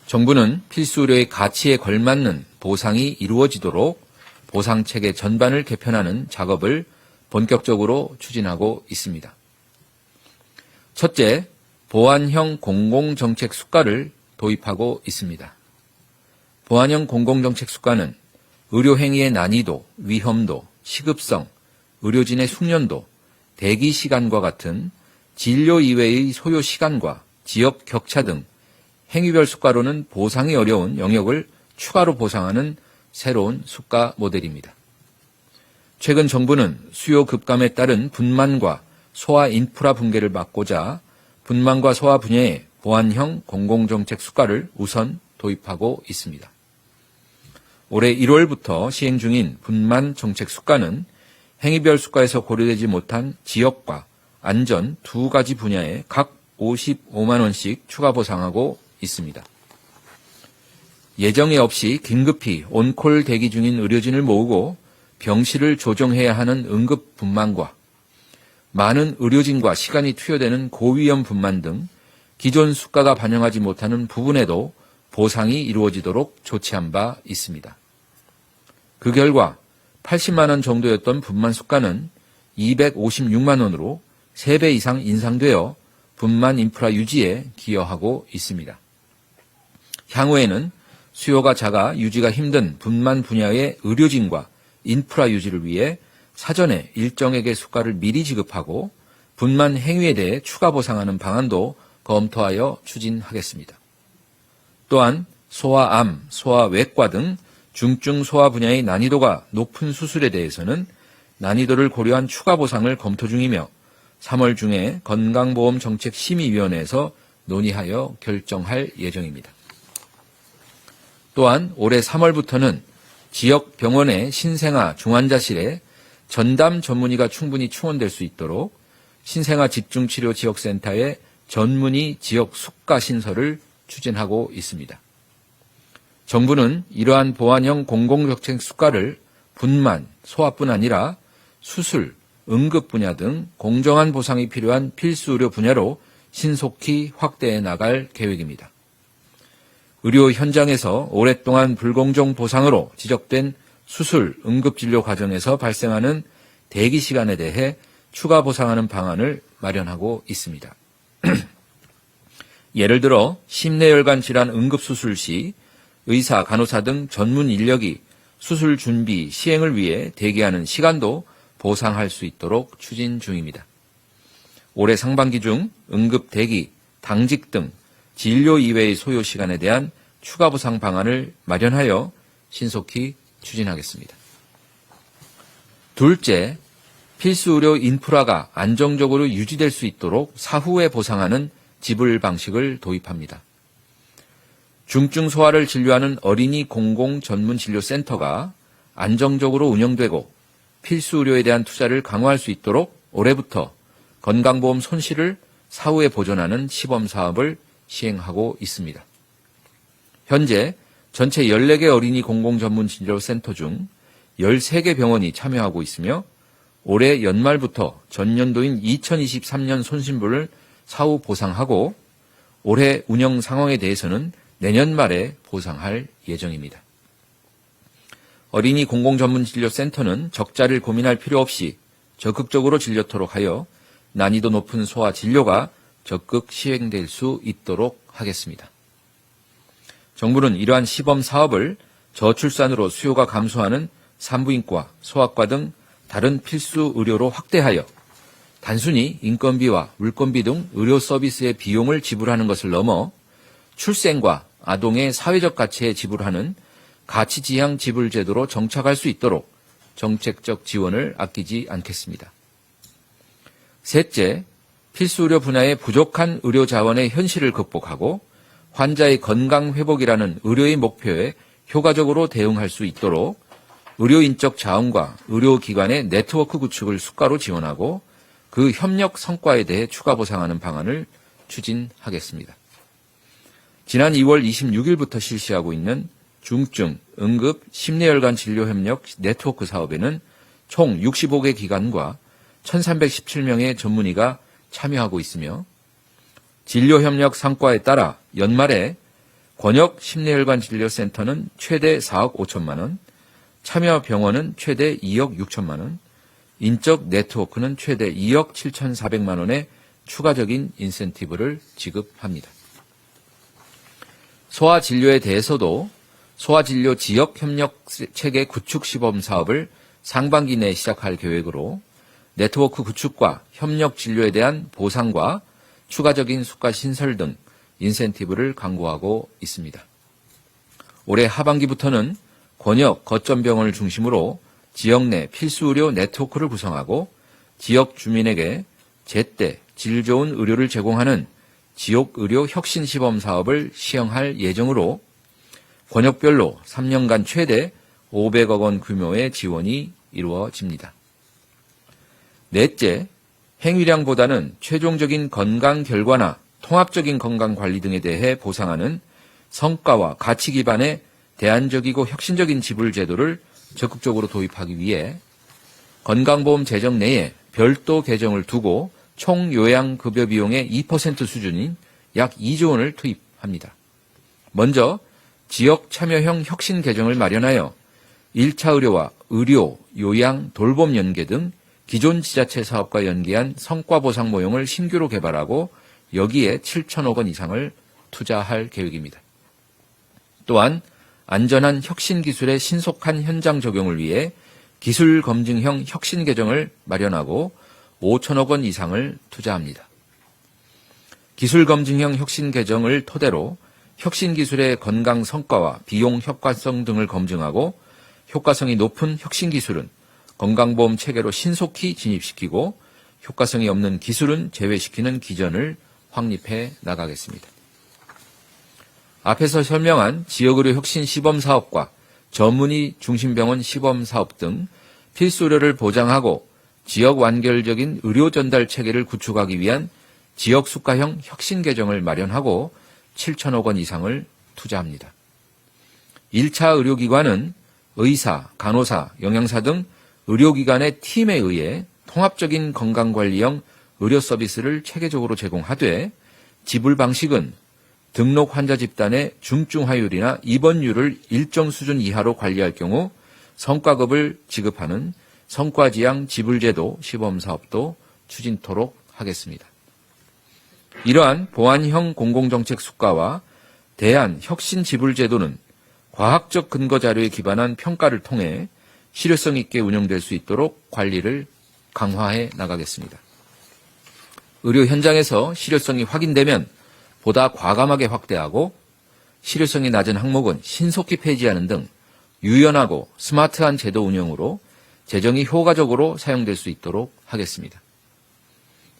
정부는 필수 의료의 가치에 걸맞는 보상이 이루어지도록 보상체계 전반을 개편하는 작업을 본격적으로 추진하고 있습니다. 첫째, 보완형 공공정책 수가를 도입하고 있습니다. 보완형 공공정책 수가는 의료행위의 난이도, 위험도, 시급성, 의료진의 숙련도, 대기 시간과 같은 진료 이외의 소요 시간과 지역 격차 등 행위별 수가로는 보상이 어려운 영역을 추가로 보상하는 새로운 수가 모델입니다. 최근 정부는 수요 급감에 따른 분만과 소아 인프라 붕괴를 막고자 분만과 소아 분야의 보완형 공공정책 수가를 우선 도입하고 있습니다. 올해 1월부터 시행 중인 분만 정책 수가는 행위별 수가에서 고려되지 못한 지역과 안전 두 가지 분야에 각 55만 원씩 추가 보상하고 있습니다. 예정에 없이 긴급히 온콜 대기 중인 의료진을 모으고 병실을 조정해야 하는 응급 분만과 많은 의료진과 시간이 투여되는 고위험 분만 등 기존 수가가 반영하지 못하는 부분에도 보상이 이루어지도록 조치한 바 있습니다. 그 결과 80만 원 정도였던 분만 수가는 256만 원으로 3배 이상 인상되어 분만 인프라 유지에 기여하고 있습니다. 향후에는 수요가 작아 유지가 힘든 분만 분야의 의료진과 인프라 유지를 위해 사전에 일정액의 수가를 미리 지급하고 분만 행위에 대해 추가 보상하는 방안도 검토하여 추진하겠습니다. 또한 소아암, 소아외과 등 중증 소아 분야의 난이도가 높은 수술에 대해서는 난이도를 고려한 추가 보상을 검토 중이며 3월 중에 건강보험정책심의위원회에서 논의하여 결정할 예정입니다. 또한 올해 3월부터는 지역 병원의 신생아 중환자실에 전담 전문의가 충분히 충원될 수 있도록 신생아 집중치료 지역센터의 전문의 지역 수가 신설을 추진하고 있습니다. 정부는 이러한 보완형 공공정책 수가를 분만, 소아뿐 아니라 수술, 응급 분야 등 공정한 보상이 필요한 필수 의료 분야로 신속히 확대해 나갈 계획입니다. 의료 현장에서 오랫동안 불공정 보상으로 지적된 수술, 응급진료 과정에서 발생하는 대기 시간에 대해 추가 보상하는 방안을 마련하고 있습니다. 예를 들어 심내혈관 질환 응급수술 시 의사, 간호사 등 전문 인력이 수술 준비, 시행을 위해 대기하는 시간도 보상할 수 있도록 추진 중입니다. 올해 상반기 중 응급 대기, 당직 등 진료 이외의 소요 시간에 대한 추가 보상 방안을 마련하여 신속히 추진하겠습니다. 둘째, 필수 의료 인프라가 안정적으로 유지될 수 있도록 사후에 보상하는 지불 방식을 도입합니다. 중증 소아를 진료하는 어린이 공공 전문 진료센터가 안정적으로 운영되고 필수 의료에 대한 투자를 강화할 수 있도록 올해부터 건강보험 손실을 사후에 보전하는 시범 사업을 시행하고 있습니다. 현재 전체 14개 어린이 공공 전문 진료센터 중 13개 병원이 참여하고 있으며 올해 연말부터 전년도인 2023년 손실분을 사후 보상하고 올해 운영 상황에 대해서는 내년 말에 보상할 예정입니다. 어린이 공공전문진료센터는 적자를 고민할 필요 없이 적극적으로 진료토록 하여 난이도 높은 소아 진료가 적극 시행될 수 있도록 하겠습니다. 정부는 이러한 시범 사업을 저출산으로 수요가 감소하는 산부인과, 소아과 등 다른 필수 의료로 확대하여 단순히 인건비와 물건비 등 의료 서비스의 비용을 지불하는 것을 넘어 출생과 아동의 사회적 가치에 지불하는 가치지향 지불 제도로 정착할 수 있도록 정책적 지원을 아끼지 않겠습니다. 셋째, 필수 의료 분야의 부족한 의료 자원의 현실을 극복하고 환자의 건강 회복이라는 의료의 목표에 효과적으로 대응할 수 있도록 의료인적 자원과 의료기관의 네트워크 구축을 수가로 지원하고 그 협력 성과에 대해 추가 보상하는 방안을 추진하겠습니다. 지난 2월 26일부터 실시하고 있는 중증, 응급, 심내혈관 진료협력 네트워크 사업에는 총 65개 기관과 1,317명의 전문의가 참여하고 있으며 진료협력 성과에 따라 연말에 권역 심내혈관 진료센터는 최대 4억 5천만 원, 참여병원은 최대 2억 6천만 원, 인적 네트워크는 최대 2억 7,400만 원의 추가적인 인센티브를 지급합니다. 소아진료에 대해서도 소아진료 지역협력체계 구축 시범 사업을 상반기 내에 시작할 계획으로 네트워크 구축과 협력진료에 대한 보상과 추가적인 수가 신설 등 인센티브를 강구하고 있습니다. 올해 하반기부터는 권역 거점병원을 중심으로 지역 내 필수의료 네트워크를 구성하고 지역 주민에게 제때 질 좋은 의료를 제공하는 지역의료 혁신 시범 사업을 시행할 예정으로 권역별로 3년간 최대 500억 원 규모의 지원이 이루어집니다. 넷째, 행위량보다는 최종적인 건강 결과나 통합적인 건강관리 등에 대해 보상하는 성과와 가치 기반의 대안적이고 혁신적인 지불제도를 적극적으로 도입하기 위해 건강보험 재정 내에 별도 계정을 두고 총 요양급여 비용의 2% 수준인 약 2조 원을 투입합니다. 먼저 지역 참여형 혁신 계정을 마련하여 1차 의료와 의료, 요양, 돌봄 연계 등 기존 지자체 사업과 연계한 성과보상 모형을 신규로 개발하고 여기에 7천억 원 이상을 투자할 계획입니다. 또한 안전한 혁신 기술의 신속한 현장 적용을 위해 기술 검증형 혁신 계정을 마련하고 5천억 원 이상을 투자합니다. 기술 검증형 혁신 계정을 토대로 혁신 기술의 건강 성과와 비용 효과성 등을 검증하고 효과성이 높은 혁신 기술은 건강보험 체계로 신속히 진입시키고 효과성이 없는 기술은 제외시키는 기전을 확립해 나가겠습니다. 앞에서 설명한 지역의료 혁신 시범사업과 전문의 중심병원 시범사업 등 필수의료를 보장하고 지역 완결적인 의료 전달 체계를 구축하기 위한 지역 수가형 혁신 계정을 마련하고 7천억 원 이상을 투자합니다. 1차 의료기관은 의사, 간호사, 영양사 등 의료기관의 팀에 의해 통합적인 건강관리형 의료 서비스를 체계적으로 제공하되 지불 방식은 등록 환자 집단의 중증화율이나 입원율을 일정 수준 이하로 관리할 경우 성과급을 지급하는 성과지향 지불제도 시범사업도 추진토록 하겠습니다. 이러한 보완형 공공정책 수가와 대안 혁신 지불제도는 과학적 근거 자료에 기반한 평가를 통해 실효성 있게 운영될 수 있도록 관리를 강화해 나가겠습니다. 의료 현장에서 실효성이 확인되면 보다 과감하게 확대하고 실효성이 낮은 항목은 신속히 폐지하는 등 유연하고 스마트한 제도 운영으로 재정이 효과적으로 사용될 수 있도록 하겠습니다.